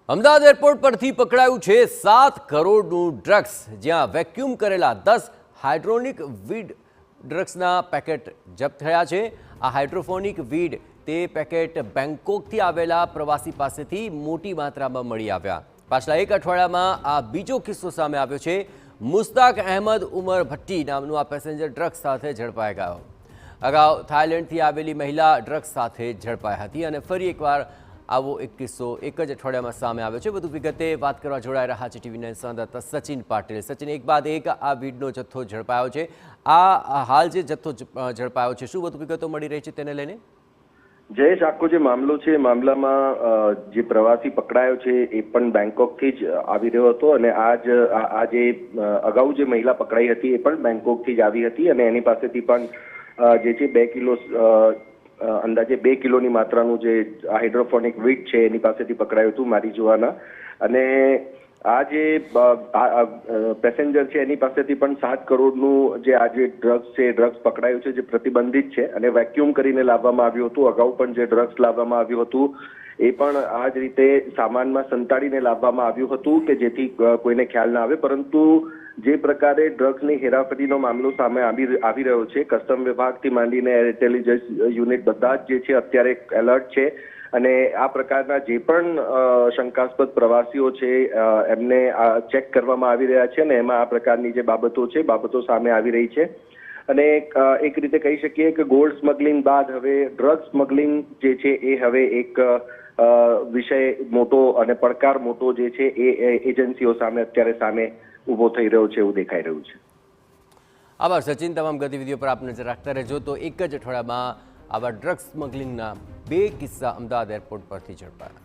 Ahmedabad airport પરથી પકડાયું છે 7 કરોડનું ડ્રગ્સ, જ્યાં વેક્યુમ કરેલા 10 હાઇડ્રોનિક વીડ ડ્રગ્સના પેકેટ જપ્ત થયા છે। આ હાઇડ્રોફોનિક વીડ તે પેકેટ બેંકોકથી આવેલા પ્રવાસી પાસેથી મોટી માત્રામાં મળી આવ્યા। પાછલા એક અઠવાડિયામાં આ બીજો કિસ્સો સામે આવ્યો છે। મુસ્તાક અહેમદ ઉમર ભટ્ટી નામનું આ પેસેન્જર ડ્રગ્સ સાથે ઝડપાઈ ગયો। અગાઉ થાઇલેન્ડથી આવેલી મહિલા ડ્રગ્સ સાથે ઝડપાઈ હતી અને ફરી એકવાર આવો એક કિસ્સો એક જ અઠવાડિયામાં સામે આવ્યો છે। વધુ વિગતે વાત કરવા જોડાઈ રહ્યા છે ટીવી 9 સંવાદદાતા સચિન પાટીલ। સચિન, એક બાદ એક આ વીડનો જથ્થો ઝડપાયો છે। આ હાલ જે જથ્થો ઝડપાયો છે, શું વધુ વિગતો મળી રહી છે તેને લઈને? જયેશ, આખો જે મામલો છે, મામલામાં જે પ્રવાસી પકડાયો છે એ પણ બેંકોકથી જ આવી રહ્યો હતો અને આ જે અગાઉ જે મહિલા પકડાઈ હતી એ પણ બેંકોકથી જ આવી હતી અને એની પાસેથી પણ જે છે 2 કિલો અંદાજે 2 કિલોની માત્રાનું જે હાઇડ્રોફોનિક વીડ છે એની પાસેથી પકડાયું હતું મારીજુઆના। અને આ જે પેસેન્જર છે એની પાસેથી પણ 7 કરોડનું જે આ જે ડ્રગ્સ છે ડ્રગ્સ પકડાયું છે, જે પ્રતિબંધિત છે અને વેક્યુમ કરીને લાવવામાં આવ્યું હતું। અગાઉ પણ જે ડ્રગ્સ લાવવામાં આવ્યું હતું એ પણ આ જ રીતે સામાનમાં સંતાડીને લાવવામાં આવ્યું હતું કે જેથી કોઈને ખ્યાલ ના આવે। પરંતુ જે પ્રકારે ડ્રગ્સની હેરાફેરીનો મામલો સામે આવી રહ્યો છે, કસ્ટમ વિભાગથી માંડીને એર ઇન્ટેલિજન્સ યુનિટ બધા જ જે છે અત્યારે એલર્ટ છે અને આ પ્રકારના જે પણ શંકાસ્પદ પ્રવાસીઓ છે એમને ચેક કરવામાં આવી રહ્યા છે અને એમાં આ પ્રકારની જે બાબતો સામે આવી રહી છે। અને એક રીતે કહી શકીએ કે ગોલ્ડ સ્મગલિંગ બાદ હવે ડ્રગ સ્મગલિંગ જે છે એ હવે એક વિષય મોટો અને પડકાર મોટો જે છે એ એજન્સીઓ સામે ઊભો થઈ રહ્યો છે એવું દેખાઈ રહ્યું છે। આભાર સચિન, તમામ ગતિવિધિઓ પર આપ નજર રાખતા રહેજો। તો એક જ અઠવાડિયામાં આવા ડ્રગ્સ સ્મગલિંગના 2 કિસ્સા અમદાવાદ એરપોર્ટ પરથી ઝડપાયા।